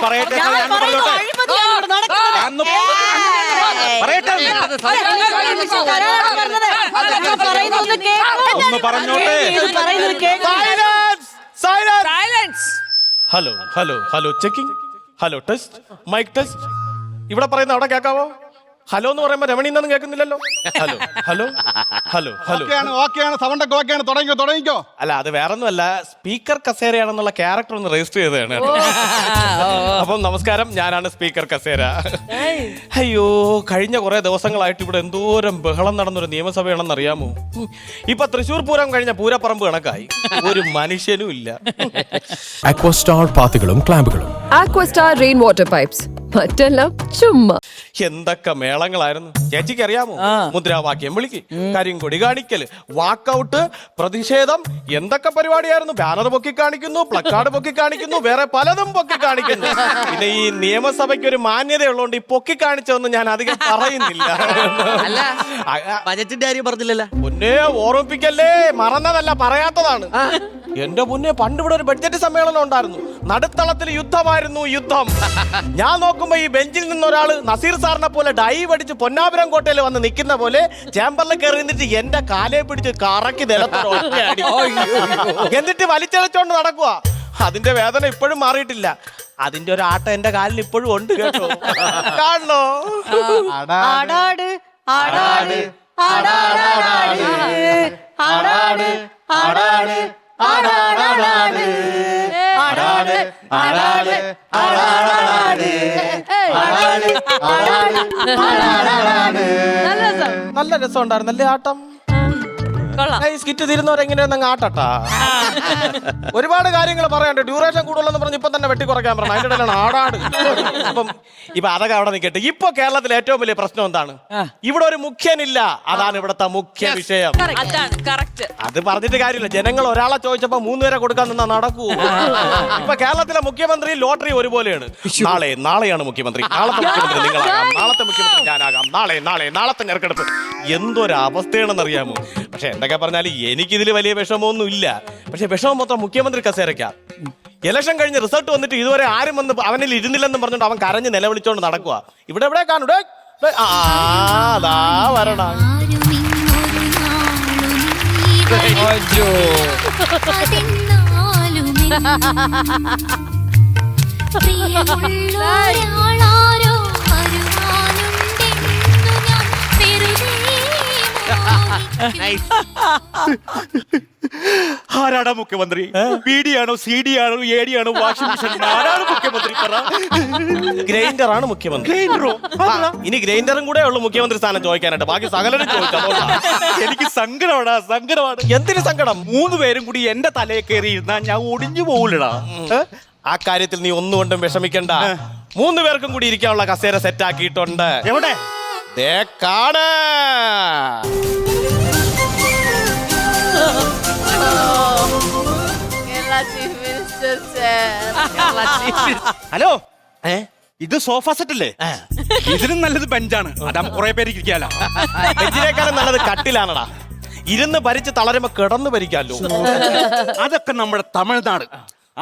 പറയട്ടെ hello hello hello checking hello test mic test ഇവിടെ പറയുന്ന അവിടെ കേൾക്കാവോ ഹലോ എന്ന് പറയുമ്പോ രമണിന്നൊന്നും കേൾക്കുന്നില്ലല്ലോ ഹലോ ഹലോ ഹലോ ഹലോ ഓക്കെയാണ് സൗണ്ട് ഒക്കെ ഓക്കെയാണ് തുടങ്ങിക്കോ അല്ല അത് വേറൊന്നും അല്ല സ്പീക്കർ കസേരയാണെന്നുള്ള ക്യാരക്ടർ ഒന്ന് രജിസ്റ്റർ ചെയ്തതാണ് അപ്പം നമസ്കാരം ഞാനാണ് സ്പീക്കർ കസേര അയ്യോ കഴിഞ്ഞ കുറെ ദിവസങ്ങളായിട്ട് ഇവിടെ എന്തോരം ബഹളം നടന്നൊരു നിയമസഭയാണെന്ന് അറിയാമോ ഇപ്പൊ തൃശ്ശൂർ പൂരം കഴിഞ്ഞ പൂരപ്പറമ്പ് കണക്കായി ഒരു മനുഷ്യനും ഇല്ല അക്വസ്റ്റാർ പാത്തുകളും ക്ലാമ്പുകളും Aquastar rainwater pipes. മറ്റെല്ലാം ചുമ്മാ. എന്തൊക്കെ മേളങ്ങളായിരുന്നു ചേച്ചിക്ക് അറിയാമോ മുദ്രാവാക്യം വിളിക്ക് കരിങ്കൊടി കാണിക്കല് വാക്കൗട്ട് പ്രതിഷേധം എന്തൊക്കെ പരിപാടിയായിരുന്നു ബാനർ പൊക്കി കാണിക്കുന്നു പ്ലക്കാർഡ് പൊക്കി കാണിക്കുന്നു വേറെ പലതും പൊക്കി കാണിക്കുന്നു പിന്നെ ഈ നിയമസഭയ്ക്ക് ഒരു മാന്യതയുള്ളതുകൊണ്ട് ഈ പൊക്കി കാണിച്ചതൊന്നും ഞാൻ അധികം പറയുന്നില്ല ബജറ്റിന്റെ കാര്യം പറഞ്ഞില്ലല്ലോ പൊന്നെ ഓർമ്മിപ്പിക്കല്ലേ മറന്നതല്ല പറയാത്തതാണ് എന്റെ മുന്നേ പണ്ട് ഇവിടെ ഒരു ബഡ്ജറ്റ് സമ്മേളനം ഉണ്ടായിരുന്നു നടുത്തളത്തിൽ യുദ്ധമായിരുന്നു യുദ്ധം ഞാൻ നോക്കുമ്പോ ഈ ബെഞ്ചിൽ നിന്നൊരാള് നസീർ സാറിനെ പോലെ ഡൈവ് അടിച്ച് പൊന്നാപുരം കോട്ടയിൽ വന്ന് നിൽക്കുന്ന പോലെ ചേമ്പറിൽ കയറി നിന്നിട്ട് എന്റെ കാലെ പിടിച്ച് കറക്കി നിലത്തോടെ എന്നിട്ട് വലിച്ചെളിച്ചോണ്ട് നടക്കുക അതിന്റെ വേദന ഇപ്പോഴും മാറിയിട്ടില്ല അതിന്റെ ഒരു ആട്ടം എന്റെ കാലിൽ ഇപ്പോഴും ഉണ്ട് കേട്ടോ കാണണോ ആടാട് ആടാട് ആടാടാടാട് ആടാട് ആടാട് ആടാടാടാട് ആടാട് ആടാട് ആടാടാടാട് ആടാട് ആടാട് ആടാടാടാട് നല്ല രസം ഉണ്ടായിരുന്നല്ലേ ആട്ടം സ്കിറ്റ് തീരുന്നവരെങ്ങനെയാണെന്ന് ആട്ടട്ടാ ഒരുപാട് കാര്യങ്ങൾ പറയാണ്ട് ഡ്യൂറേഷൻ കൂടുതലെന്ന് പറഞ്ഞ് ഇപ്പൊ തന്നെ വെട്ടി കുറയ്ക്കാൻ പറഞ്ഞു അതിന്റെ ഇടയിലാണ് ആടാട് അപ്പം ഇപ്പൊ അതൊക്കെ അവിടെ നിൽക്കട്ടെ ഇപ്പൊ കേരളത്തിലെ ഏറ്റവും വലിയ പ്രശ്നം എന്താണ് ഇവിടെ ഒരു മുഖ്യനില്ല അതാണ് ഇവിടത്തെ മുഖ്യ വിഷയം അത് പറഞ്ഞിട്ട് കാര്യമില്ല ജനങ്ങൾ ഒരാളെ ചോദിച്ചപ്പോ 3 പേരെ കൊടുക്കാൻ നിന്നാ നടക്കൂ ഇപ്പൊ കേരളത്തിലെ മുഖ്യമന്ത്രി ലോട്ടറി ഒരുപോലെയാണ് നാളെയാണ് മുഖ്യമന്ത്രി നാളത്തെ മുഖ്യമന്ത്രി നിങ്ങളാകാം നാളത്തെ മുഖ്യമന്ത്രി ഞാനാകാം നാളത്തെ ഞെരുക്കെടുപ്പ് എന്തൊരു അവസ്ഥയാണെന്നറിയാമോ പക്ഷെ എന്തൊക്കെ പറഞ്ഞാലും എനിക്കിതിൽ വലിയ വിഷമമൊന്നും ഇല്ല പക്ഷെ വിഷമം മൊത്തം മുഖ്യമന്ത്രി കസേരയ്ക്കാ ഇലക്ഷൻ കഴിഞ്ഞ് റിസൾട്ട് വന്നിട്ട് ഇതുവരെ ആരും വന്ന് അവനിൽ ഇരുന്നില്ലെന്നും പറഞ്ഞിട്ട് അവൻ കരഞ്ഞ് നിലവിളിച്ചോണ്ട് നടക്കുക ഇവിടെ കാണൂടെ അതാ വരണ ആരാടാ മുഖ്യമന്ത്രി ബിഡിയാണോ സിഡിയാണോ എഡിയാണോ വാഷിംഗ് മെഷീൻ ആരാണ് മുഖ്യമന്ത്രി ഗ്രൈൻഡറാണ് മുഖ്യമന്ത്രി ഇനി ഗ്രൈൻഡറും കൂടെ ഉള്ളു മുഖ്യമന്ത്രി സ്ഥാനം ചോദിക്കാനായിട്ട് ബാക്കി സകലരും ചോദിച്ചു എനിക്ക് സങ്കടമാണ് എന്തിനു സങ്കടം 3 പേരും കൂടി എന്റെ തലയെ കയറി ഇരുന്നാ ഞാൻ ഒടിഞ്ഞു പോകില്ലടാ ആ കാര്യത്തിൽ നീ ഒന്നുകൊണ്ടും വിഷമിക്കണ്ട 3 പേർക്കും കൂടി ഇരിക്കാനുള്ള കസേര സെറ്റ് ആക്കിയിട്ടുണ്ട് എവിടെ കാണ് ഹലോ ഇത് സോഫ സെറ്റ് അല്ലേ ഇതിനും നല്ലത് ബെഞ്ചാണ് അതാ കുറെ പേര് ഇരിക്കാലോ ബെഞ്ചിനേക്കാളും നല്ലത് കട്ടിലാണടാ ഇരുന്ന് ഭരിച്ച് തളരുമ്പോ കിടന്ന് ഭരിക്കാലോ അതൊക്കെ നമ്മുടെ തമിഴ്നാട്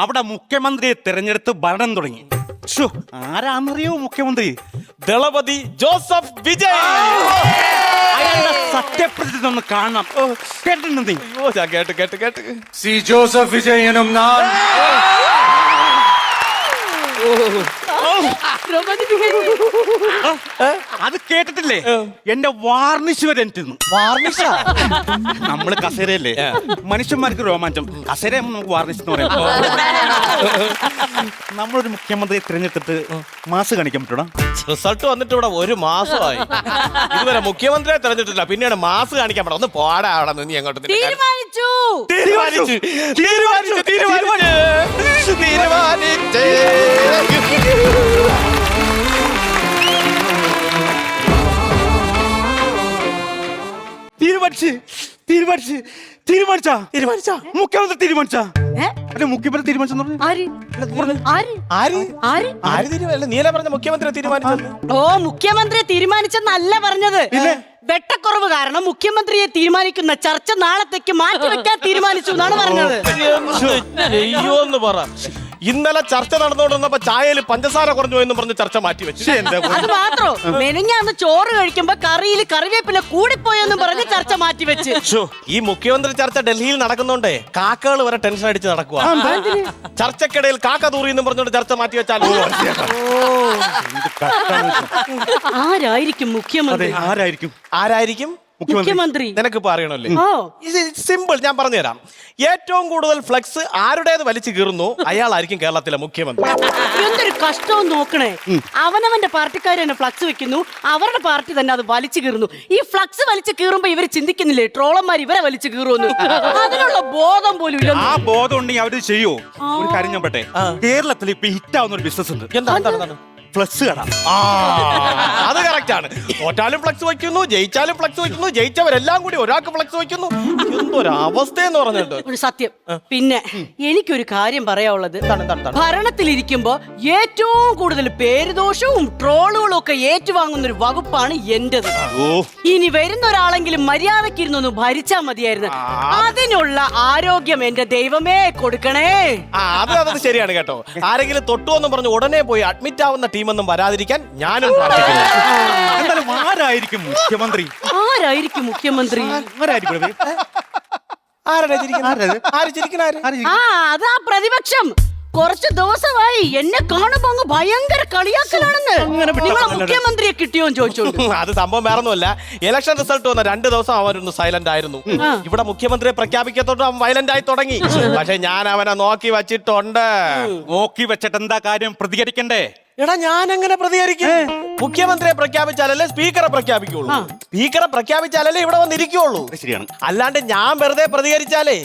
അവിടെ മുഖ്യമന്ത്രിയെ തിരഞ്ഞെടുത്ത് ഭരണം തുടങ്ങി ആരാന്നറിയോ മുഖ്യമന്ത്രി ദളപതി ജോസഫ് വിജയ് അയാളുടെ സത്യപ്രതിജ്ഞ ഒന്ന് കാണണം കേട്ടിട്ടുണ്ട് നീ കേട്ട് സി ജോസഫ് വിജയനും ഞാൻ അത് കേട്ടിട്ടില്ലേ എന്റെ വാർണിഷ് വരെ വാർണിഷ നമ്മള് കസേരയല്ലേ മനുഷ്യന്മാർക്ക് രോമാഞ്ചം കസേര നമുക്ക് വാർണിഷ് എന്ന് പറയാം നമ്മളൊരു മുഖ്യമന്ത്രിയെ തിരഞ്ഞെടുത്തിട്ട് മാസ് കാണിക്കാൻ പറ്റൂടാ റിസൾട്ട് വന്നിട്ട് ഇവിടെ 1 മാസമായി ഇതുവരെ മുഖ്യമന്ത്രിയെ തെരഞ്ഞെടുത്തില്ല പിന്നെയാണ് മാസ് കാണിക്കാൻ പറ്റും ഒന്ന് പോടാ അവിടെ നിന്ന് അങ്ങോട്ട് തീരുമാനിച്ചു തീരുമാനിച്ചാ മുഖ്യമന്ത്രി തീരുമാനിച്ചാ അല്ലെ മുഖ്യമന്ത്രി തീരുമാനിച്ചെന്ന് നീല പറഞ്ഞ മുഖ്യമന്ത്രി തീരുമാനിച്ചത് മുഖ്യമന്ത്രിയെ തീരുമാനിച്ചെന്നല്ല പറഞ്ഞത് വെട്ടക്കുറവ് കാരണം മുഖ്യമന്ത്രിയെ തീരുമാനിക്കുന്ന ചർച്ച നാളത്തേക്ക് മാറ്റിവെക്കാൻ തീരുമാനിച്ചു എന്നാണ് പറഞ്ഞത് എന്ന് പറ ഇന്നലെ ചർച്ച നടന്നുകൊണ്ടിരുന്നപ്പോ ചായയിൽ പഞ്ചസാര കുറഞ്ഞു എന്ന് പറഞ്ഞ് ചർച്ച മാറ്റി വെച്ചു. അത് മാത്രോ മെനഞ്ഞാന്ന് ചോറ് കഴിക്കുമ്പോ കറിയിൽ കറിവേപ്പില കൂടിപ്പോയെന്നും പറഞ്ഞ് ചർച്ച മാറ്റി വെച്ച്. ഈ മുഖ്യമന്ത്രി ചർച്ച ഡൽഹിയിൽ നടക്കുന്നോണ്ടേ കാക്കകൾ വരെ ടെൻഷൻ അടിച്ച് നടക്കുക. ചർച്ചക്കിടയിൽ കാക്ക തൂറി എന്ന് പറഞ്ഞുകൊണ്ട് ചർച്ച മാറ്റി വെച്ചാൽ ആരായിരിക്കും മുഖ്യമന്ത്രി? ആരായിരിക്കും മുഖ്യമന്ത്രി? നിനക്കിപ്പോ അറിയണല്ലേ? സിമ്പിൾ, ഞാൻ പറഞ്ഞുതരാം. ഏറ്റവും കൂടുതൽ ഫ്ലക്സ് ആരുടേത് വലിച്ചു കീറുന്നു അയാളായിരിക്കും കേരളത്തിലെ മുഖ്യമന്ത്രി. എന്തൊരു കഷ്ടവും നോക്കണേ. അവനവന്റെ പാർട്ടിക്കാർ തന്നെ ഫ്ലക്സ് വെക്കുന്നു, അവരുടെ പാർട്ടി തന്നെ അത് വലിച്ചു കീറുന്നു. ഈ ഫ്ലക്സ് വലിച്ചു കീറുമ്പോ ഇവര് ചിന്തിക്കുന്നില്ലേ ട്രോളന്മാർ ഇവരെ വലിച്ചു കീറുന്നു? അതിനുള്ള ബോധം പോലും ഇല്ല. ആ ബോധം ഉണ്ടെങ്കിൽ അവര് ചെയ്യോ? ഒരു കാര്യം ഞാൻ പറട്ടെ, കേരളത്തിൽ ഇപ്പൊ ഹിറ്റാവുന്ന ഒരു ബിസിനസ് ഉണ്ട്. എന്താണ്? ഫ്ലക്സ് കട. അത് കറക്റ്റ് ആണ്. തോറ്റാലും ഫ്ലക്സ് വയ്ക്കുന്നു, ജയിച്ചാലും ഫ്ലക്സ് വയ്ക്കുന്നു, ജയിച്ചവരെല്ലാം കൂടി ഒരാൾക്ക് ഫ്ലക്സ് വയ്ക്കുന്നു. എന്തൊരു അവസ്ഥയെന്ന് പറഞ്ഞിട്ട്. ഒരു സത്യം. പിന്നെ എനിക്കൊരു കാര്യം പറയാനുള്ളത്, ഭരണത്തിലിരിക്കുമ്പോ ഏറ്റവും കൂടുതൽ പേരുദോഷവും ട്രോളുകളും ഒക്കെ ഏറ്റുവാങ്ങുന്ന ഒരു വകുപ്പാണ് എന്റേത്. ഇനി വരുന്ന ഒരാളെങ്കിലും മര്യാദക്ക് ഇരുന്നൊന്ന് ഭരിച്ചാ മതിയായിരുന്നു. അതിനുള്ള ആരോഗ്യം എന്റെ ദൈവമേ കൊടുക്കണേ. അത് ശരിയാണ് കേട്ടോ. ആരെങ്കിലും തൊട്ടുവെന്ന് പറഞ്ഞ് ഉടനെ പോയി അഡ്മിറ്റ് ആവുന്ന ടീമൊന്നും വരാതിരിക്കാൻ ഞാനും പ്രാർത്ഥിക്കുന്നു. എന്തായാലും ആരായിരിക്കും മുഖ്യമന്ത്രി? ആരായിരിക്കും മുഖ്യമന്ത്രി? അതാ പ്രതിപക്ഷം. കുറച്ച് ദിവസമായി എന്നെ കാണുമ്പോ അങ്ങ് ഭയങ്കര കളിയാക്കലാണെന്ന്. നിങ്ങളെ മുഖ്യമന്ത്രിയെ കിട്ടിയോന്ന് ചോദിച്ചോളൂ. അത് സംഭവം വേറൊന്നുമല്ല. ഇലക്ഷൻ റിസൾട്ട് വന്ന 2 ദിവസം അവരൊന്ന് സൈലന്റ് ആയിരുന്നു. ഇവിടെ മുഖ്യമന്ത്രിയെ പ്രഖ്യാപിക്കത്തോട്ട് അവൻ വയലന്റ് ആയി തുടങ്ങി. പക്ഷെ ഞാൻ അവനെ നോക്കി വെച്ചിട്ടുണ്ട്. നോക്കി വെച്ചിട്ട് എന്താ കാര്യം? പ്രതികരിക്കണ്ടേ? എടാ, ഞാൻ എങ്ങനെ പ്രതികരിക്കും? മുഖ്യമന്ത്രിയെ പ്രഖ്യാപിച്ചാലല്ലേ സ്പീക്കറെ പ്രഖ്യാപിക്കുള്ളൂ. സ്പീക്കറെ പ്രഖ്യാപിച്ചാലല്ലേ ഇവിടെ വന്നിരിക്കുള്ളൂ. ശരിയാണ്. അല്ലാണ്ട് ഞാൻ വെറുതെ പ്രതികരിച്ചാലേ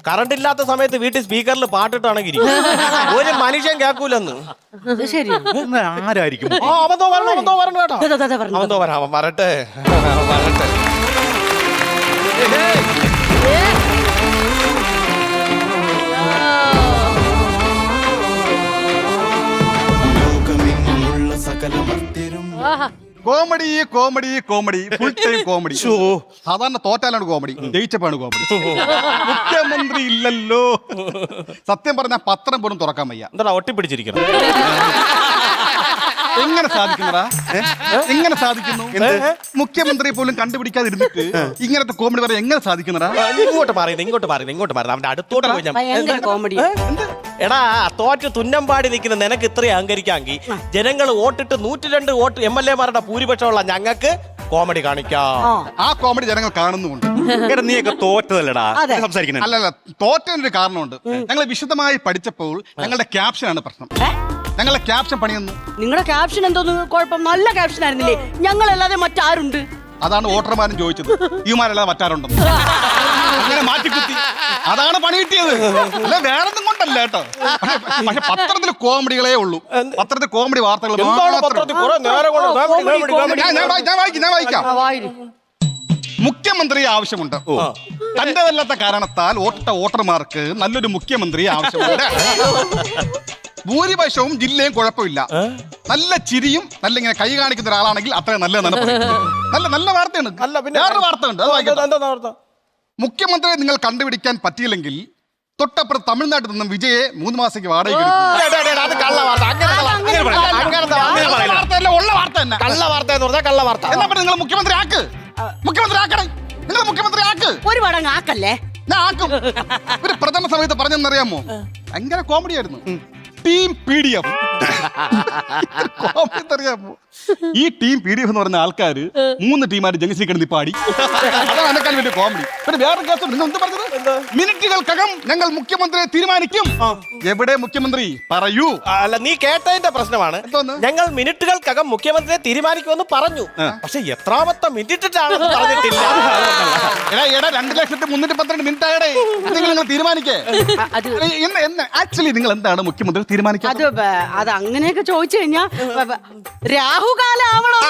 കറണ്ട് ഇല്ലാത്ത സമയത്ത് വീട്ടിൽ സ്പീക്കറിൽ പാട്ടിട്ടാണെങ്കിൽ ഒരു മനുഷ്യൻ കേൾക്കൂലെന്ന്. ശരി, ആരായിരിക്കും? അവന്തോ വരണം കേട്ടോ. അവന്തോ വരാം, അവൻ വരട്ടെ. Comedy comedy comedy full time comedy. സാധാരണ തോറ്റാലാണ് കോമഡി, ജയിച്ചപ്പോഴാണ് കോമഡി. മുഖ്യമന്ത്രി ഇല്ലല്ലോ. സത്യം പറഞ്ഞാൽ പത്രം പോലും തുറക്കാൻ വയ്യ. എന്താ ഒട്ടിപ്പിടിച്ചിരിക്കണം? എങ്ങനെ സാധിക്കുന്നടാ? എങ്ങനെ സാധിക്കുന്നു? മുഖ്യമന്ത്രി പോലും കണ്ടുപിടിക്കാതിരുന്നിട്ട് ഇങ്ങനത്തെ കോമഡി പറയാൻ എങ്ങനെ സാധിക്കുന്നടാ? ഇങ്ങോട്ട് പറയുന്നത് അവന്റെ അടുത്തോട്ട് പോയി ഞാൻ. ഭയങ്കര കോമഡി. എടാ, തോറ്റ് തുന്നമ്പാടി നിൽക്കുന്ന നിനക്ക് ഇത്രയും അഹങ്കരിക്കാമെങ്കിൽ ജനങ്ങൾ വോട്ടിട്ട് 102 വോട്ട് MLA-മാരുടെ ഭൂരിപക്ഷമുള്ള ഞങ്ങൾക്ക് കോമഡി കാണിക്കാം. ആ കോമഡി ജനങ്ങൾ കാണുന്നുമുണ്ട്. നീയൊക്കെ തോറ്റതല്ലടാ സംസാരിക്കുന്നത്. അല്ലല്ല, തോറ്റതിനൊരു കാരണമുണ്ട്. ഞങ്ങൾ വിശദമായി പഠിച്ചപ്പോൾ ഞങ്ങളുടെ ക്യാപ്ഷനാണ് പ്രശ്നം. ഞങ്ങളെ ക്യാപ്ഷൻ പണിയൊന്നു. നിങ്ങളുടെ ക്യാപ്ഷൻ എന്തോന്ന് കുഴപ്പം? നല്ല ക്യാപ്ഷൻ ആയിരുന്നില്ലേ? ഞങ്ങളല്ലാതെ മറ്റാരുണ്ട്? അതാണ് വോട്ടർമാരും ചോദിച്ചത്. ഇവന്മാരല്ലാതെ മറ്റാരുണ്ടെന്ന്. അങ്ങനെ മാറ്റിക്കുത്തി. അതാണ് പണി കിട്ടിയത്. അല്ല, വേറൊന്നും കൊണ്ടല്ല കേട്ടോ. പക്ഷെ പത്രത്തിൽ കോമഡികളേ ഉള്ളൂ. പത്രത്തിൽ കോമഡി വാർത്തകൾ. ഞാൻ വായിക്കാം. മുഖ്യമന്ത്രി ആവശ്യമുണ്ട്. തന്റെതല്ലാത്ത കാരണത്താൽ വോട്ടിട്ട വോട്ടർമാർക്ക് നല്ലൊരു മുഖ്യമന്ത്രി ആവശ്യമുണ്ട്. ഭൂരിപക്ഷവും ജില്ലയും കുഴപ്പമില്ല. നല്ല ചിരിയും നല്ല ഇങ്ങനെ കൈ കാണിക്കുന്ന ഒരാളാണെങ്കിൽ അത്രയും നല്ലതെന്നാണ് പറയുന്നത്. നല്ല വാർത്തയാണ്. വേറൊരു വാർത്ത ഉണ്ട്, അത് വായിക്കാം. മുഖ്യമന്ത്രിയെ നിങ്ങൾ കണ്ടുപിടിക്കാൻ പറ്റിയില്ലെങ്കിൽ തൊട്ടപ്പുറത്ത് തമിഴ്നാട്ടിൽ നിന്നും വിജയെ 3 മാസത്തേക്ക് വാടകയ്ക്ക് നിങ്ങൾ മുഖ്യമന്ത്രി ആക്ക്. മുഖ്യമന്ത്രി ആക്കണേ. നിങ്ങൾ മുഖ്യമന്ത്രി ആക്ക്. ഒരു മടങ്ങ് ആക്കല്ലേ? ഞാൻ ആക്കും. ഒരു പ്രഥമ സമയത്ത് പറഞ്ഞെന്നറിയാമോ? ഭയങ്കര കോമഡി ആയിരുന്നു. Team PDF. അറിയാമോ? ഈ ടീം PDF എന്ന് പറഞ്ഞ ആൾക്കാര് 3 ടീമാര് ജംഗ്ഷനിൽ കിടന്ന് പാടി. അതാണ് എന്നെക്കാൾ വലിയ കോമഡി. പിന്നെ വേറെ കേസ് നിങ്ങൾ എന്ത് പറഞ്ഞത്? മിനിറ്റുകൾക്കകം ഞങ്ങൾ മുഖ്യമന്ത്രിയെ തീരുമാനിക്കും. എവിടെ മുഖ്യമന്ത്രി? പറയൂ. അല്ല, നീ കേട്ടതിന്റെ പ്രശ്നമാണ്. ഞങ്ങൾ മിനിറ്റുകൾക്കകം മുഖ്യമന്ത്രിയെ തീരുമാനിക്കുമെന്ന് പറഞ്ഞു. പക്ഷെ എത്രാമത്തെ മിനിറ്റിട്ടാണെന്ന് പറഞ്ഞിട്ടില്ല. 2,312 മിനിറ്റ് ആകടെ നിങ്ങൾ തീരുമാനിക്കേ. ആക്ച്വലി നിങ്ങൾ എന്താണ് മുഖ്യമന്ത്രി തീരുമാനിക്കുക? അത് അങ്ങനെയൊക്കെ ചോദിച്ചു കഴിഞ്ഞാ രാഹുകാലം ആവണം.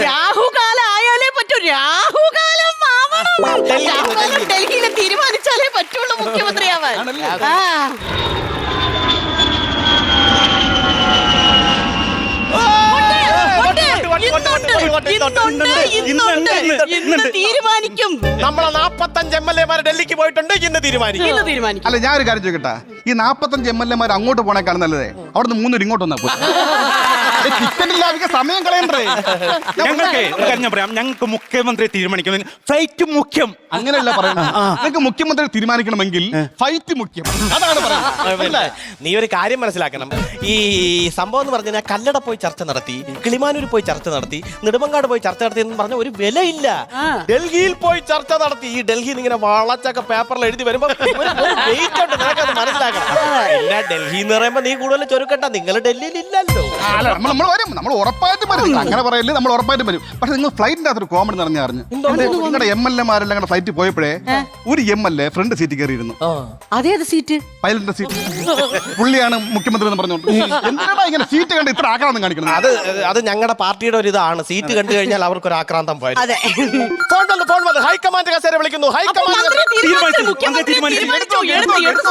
രാഹുകാലം ആയാലേ പറ്റൂ. രാഹുകാലം ആവണം. ഡൽഹിയിൽ തീരുമാനിച്ചാലേ പറ്റുള്ളൂ മുഖ്യമന്ത്രിയാവാൻ. ഇന്ന് തീരുമാനിക്കും. നമ്മളെ 45 MLA ഡൽഹിക്ക് പോയിട്ടുണ്ട്, ഇന്ന് തീരുമാനിക്കും. ഇന്ന് തീരുമാനിക്കും. അല്ല ഞാൻ ഒരു കാര്യം ചോദിക്കട്ടെ, ഈ 45 MLA അങ്ങോട്ട് പോണേക്കാളും നല്ലതേ അവിടുന്ന് 3 ഇങ്ങോട്ട് വന്നാ ടിക്കറ്റില്ലാതെ സമയം കളയണ്ടേ? ഞങ്ങൾക്ക് ഒരു കാര്യം ഞാൻ പറയാം, ഞങ്ങൾക്ക് മുഖ്യമന്ത്രി തീരുമാനിക്കുന്നത് ഫ്ലൈറ്റ് മുഖ്യം. അങ്ങനെയല്ല പറയുന്നത്. നിങ്ങൾക്ക് മുഖ്യമന്ത്രി തീരുമാനിക്കണമെങ്കിൽ ഫൈറ്റ് മുഖ്യം, അതാണ് പറയുന്നത്. നീ ഒരു കാര്യം മനസ്സിലാക്കണം. ഈ സംഭവം എന്ന് പറഞ്ഞാൽ കല്ലട പോയി ചർച്ച നടത്തി, കിളിമാനൂർ പോയി ചർച്ച നടത്തി, നെടുമങ്ങാട് പോയി ചർച്ച നടത്തി എന്ന് പറഞ്ഞ ഒരു വിലയില്ല. ഡൽഹിയിൽ പോയി ചർച്ച നടത്തി. ഈ ഡൽഹിയിൽ ഇങ്ങനെ വളച്ചൊക്കെ പേപ്പറിൽ എഴുതി വരുമ്പോ വെയിറ്റ് നിനക്കത് മനസ്സിലാക്കണം. പിന്നെ ഡൽഹി എന്ന് പറയുമ്പോ നീ കൂടുതൽ ചൊരുക്കണ്ട, നിങ്ങൾ ഡൽഹിയിൽ ഇല്ലല്ലോ. നമ്മൾ വരും, നമ്മൾ ഉറപ്പായിട്ടും വരും. അങ്ങനെ പറയല്ലേ, നമ്മൾ ഉറപ്പായിട്ടും വരും. പക്ഷെ നിങ്ങൾ ഫ്ലൈറ്റിന്റെ അകത്തൊരു കോമഡി നിറഞ്ഞ അറിഞ്ഞു. നിങ്ങളുടെ MLA-മാരെല്ലാം കൂടെ ഫ്ലൈറ്റിൽ പോയപ്പോഴേ ഒരു MLA ഫ്രണ്ട് സീറ്റ് കയറിയിരുന്നു. അതേത് സീറ്റ്? പൈലറ്റിന്റെ സീറ്റ്. പുള്ളിയാണ് മുഖ്യമന്ത്രി എന്ന് പറഞ്ഞോണ്ട് എന്തിനാ ഇങ്ങനെ സീറ്റ് കണ്ട് ഇത്ര ആക്രാന്തം കാണിക്കുന്നത്? അത് ഞങ്ങളുടെ പാർട്ടിയുടെ ഒരു ഇതാണ്. സീറ്റ് കണ്ടു കഴിഞ്ഞാൽ അവർക്ക് ഒരു ആക്രാന്തം പോയി. അതെ. ഫോൺ വന്ന് ഹൈക്കമാൻഡ് കസേര വിളിക്കുന്നു. ഹൈക്കമാൻഡ് എടുത്ത്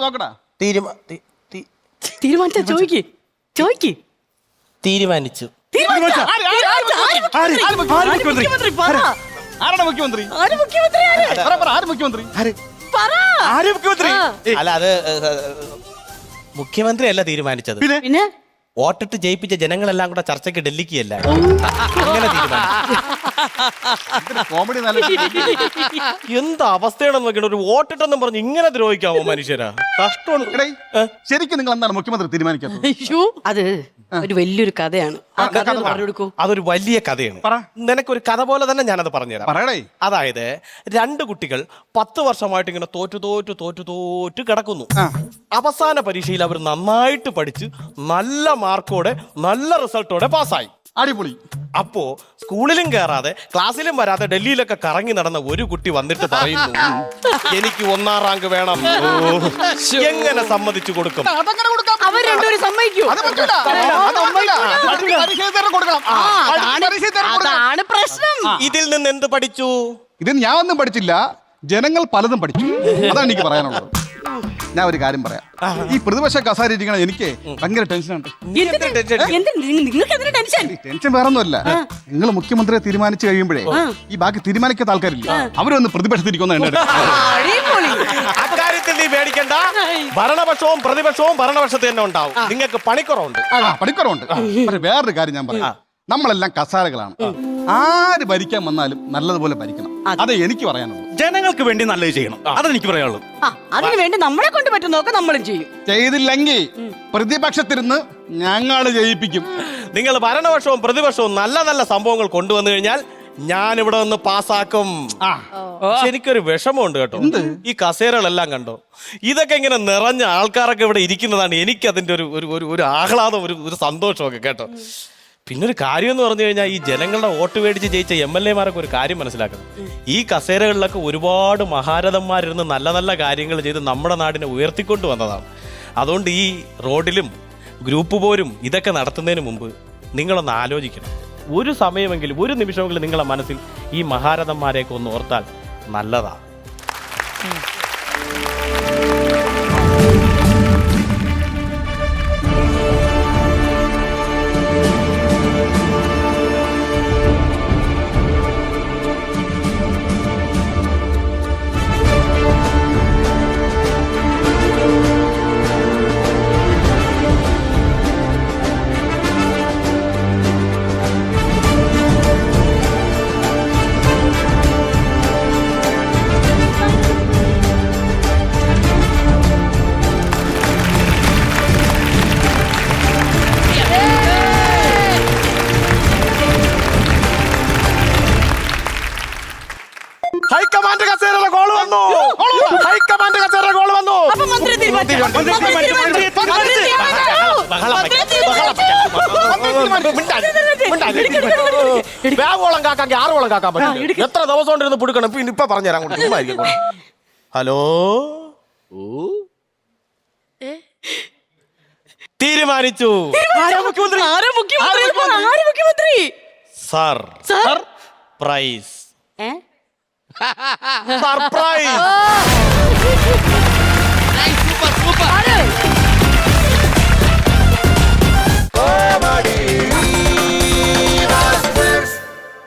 നോക്കടാ. തീരുമാനിച്ച ചോയ്ക്ക്. തീരുമാനിച്ചു. ആരാണ് മുഖ്യമന്ത്രി? ആര് മുഖ്യമന്ത്രി? അല്ല, അത് മുഖ്യമന്ത്രി അല്ല തീരുമാനിച്ചത്. പിന്നെ വോട്ടിട്ട് ജയിപ്പിച്ച ജനങ്ങളെല്ലാം കൂടെ ചർച്ചയ്ക്ക് ഡൽഹിക്ക് അല്ല, അങ്ങനെ തീരുമാനിച്ചു. കോമഡി നല്ല എന്ത് അവസ്ഥയാണെന്ന് നോക്കിയിട്ട് ഒരു വോട്ടിട്ടെന്നും പറഞ്ഞ് ഇങ്ങനെ ദ്രോഹിക്കാമോ മനുഷ്യരാ? കഷ്ടമാണ്. ശരിക്കും നിങ്ങൾ എന്താണ് മുഖ്യമന്ത്രി തീരുമാനിക്കുന്നത്? അത് ഒരു വലിയൊരു കഥയാണ്. ആ കഥ ഒന്ന് പറഞ്ഞു കൊടുക്കൂ. അതൊരു വലിയ കഥയാണ്. നിനക്കൊരു കഥ പോലെ തന്നെ ഞാനത് പറഞ്ഞുതരാം. പറയടേ. അതായത് 2 കുട്ടികൾ 10 വർഷമായിട്ട് ഇങ്ങനെ തോറ്റു കിടക്കുന്നു. അവസാന പരീക്ഷയിൽ അവർ നന്നായിട്ട് പഠിച്ച് നല്ല മാർക്കോടെ നല്ല റിസൾട്ടോടെ പാസ്സായി. അടിപൊളി. അപ്പോ സ്കൂളിലും കയറാതെ ക്ലാസ്സിലും വരാതെ ഡൽഹിയിലൊക്കെ കറങ്ങി നടന്ന ഒരു കുട്ടി വന്നിട്ട് പറയുന്നു, എനിക്ക് 1ാം റാങ്ക് വേണം. എങ്ങനെ സമ്മതിച്ചു കൊടുക്കും? അവർ രണ്ടുപേരും സമ്മതിക്കൂ. അതാണ് പ്രശ്നം. ഇതിൽ നിന്ന് എന്ത് പഠിച്ചു? ഇത് ഞാൻ ഒന്നും പഠിച്ചില്ല, ജനങ്ങൾ പലതും പഠിച്ചു. അതാണ് എനിക്ക് പറയാനുള്ളത്. ഞാൻ ഒരു കാര്യം പറയാം. ഈ പ്രതിപക്ഷ കസാര ഇരിക്കണം എനിക്ക് ഭയങ്കര ടെൻഷനുണ്ട്. ടെൻഷൻ വേറെ ഒന്നുമല്ല. നിങ്ങൾ മുഖ്യമന്ത്രിയെ തീരുമാനിച്ചു കഴിയുമ്പോഴേ ഈ ബാക്കി തീരുമാനിക്കാത്ത ആൾക്കാരില്ല, അവരൊന്ന് പ്രതിപക്ഷത്തിരിക്കുന്ന അക്കാര്യത്തിൽ നീ പേടിക്കണ്ട. ഭരണപക്ഷവും പ്രതിപക്ഷവും ഭരണപക്ഷത്ത് തന്നെ ഉണ്ടാവും. നിങ്ങൾക്ക് പണിക്കുറവുണ്ട്. പക്ഷെ വേറൊരു കാര്യം ഞാൻ പറയാം. നമ്മളെല്ലാം കസാരകളാണ്. ആര് ഭരിക്കാൻ വന്നാലും നല്ലതുപോലെ ഭരിക്കണം. അതെ എനിക്ക് പറയാനുള്ളൂ. ജനങ്ങൾക്ക് വേണ്ടി നല്ലത് ചെയ്യണം, അതെനിക്ക് പറയാനുള്ളൂ. അതിനു വേണ്ടി നമ്മളെ കൊണ്ട് പറ്റും നോക്കാം, നമ്മളും ചെയ്യും. ചെയ്തില്ലെങ്കിൽ പ്രതിപക്ഷത്തിരുന്ന് ഞങ്ങൾ ജയിപ്പിക്കും. നിങ്ങൾ ഭരണപക്ഷവും പ്രതിപക്ഷവും നല്ല നല്ല സംഭവങ്ങൾ കൊണ്ടുവന്നു കഴിഞ്ഞാൽ ഞാൻ ഇവിടെ നിന്ന് പാസ്സാക്കും. എനിക്കൊരു വിഷമമുണ്ട് കേട്ടോ. ഈ കസേരകളെല്ലാം കണ്ടോ, ഇതൊക്കെ ഇങ്ങനെ നിറഞ്ഞ ആൾക്കാരൊക്കെ ഇവിടെ ഇരിക്കുന്നതാണ്. എനിക്ക് അതിന്റെ ഒരു ആഹ്ലാദം, ഒരു സന്തോഷമൊക്കെ കേട്ടോ. പിന്നൊരു കാര്യം എന്ന് പറഞ്ഞു കഴിഞ്ഞാൽ ഈ ജനങ്ങളുടെ വോട്ട് മേടിച്ച് ജയിച്ച MLA-മാരൊക്കെ ഒരു കാര്യം മനസ്സിലാക്കണം. ഈ കസേരകളിലൊക്കെ ഒരുപാട് മഹാരഥന്മാരിരുന്ന് നല്ല നല്ല കാര്യങ്ങൾ ചെയ്ത് നമ്മുടെ നാടിനെ ഉയർത്തിക്കൊണ്ട് വന്നതാണ്. അതുകൊണ്ട് ഈ റോഡിലും ഗ്രൂപ്പ് പോരും ഇതൊക്കെ നടത്തുന്നതിന് മുമ്പ് നിങ്ങളൊന്ന് ആലോചിക്കണം. ഒരു സമയമെങ്കിലും, ഒരു നിമിഷമെങ്കിലും നിങ്ങളുടെ മനസ്സിൽ ഈ മഹാരഥന്മാരെയൊക്കെ ഒന്ന് ഓർത്താൽ നല്ലതാണ്. ഹൈക്കമാൻഡ് കസേരയുടെ ഗോൾ വന്നു. ഹൈക്കമാൻഡ് കസേരയുടെ ഗോൾ വന്നു. അപ്പൊ മന്ത്രി തീരുമാനിച്ചു. വ്യാവോളം കാക്കാൻ 6 കാക്കാൻ പറ്റില്ല. എത്ര ദിവസം കൊണ്ടിരുന്ന് പുടുക്കണം. ഇപ്പൊ പറഞ്ഞുതരാം. ഹലോ, തീരുമാനിച്ചു. മുഖ്യമന്ത്രി സർ പ്രൈസ്. സർപ്രൈസ്.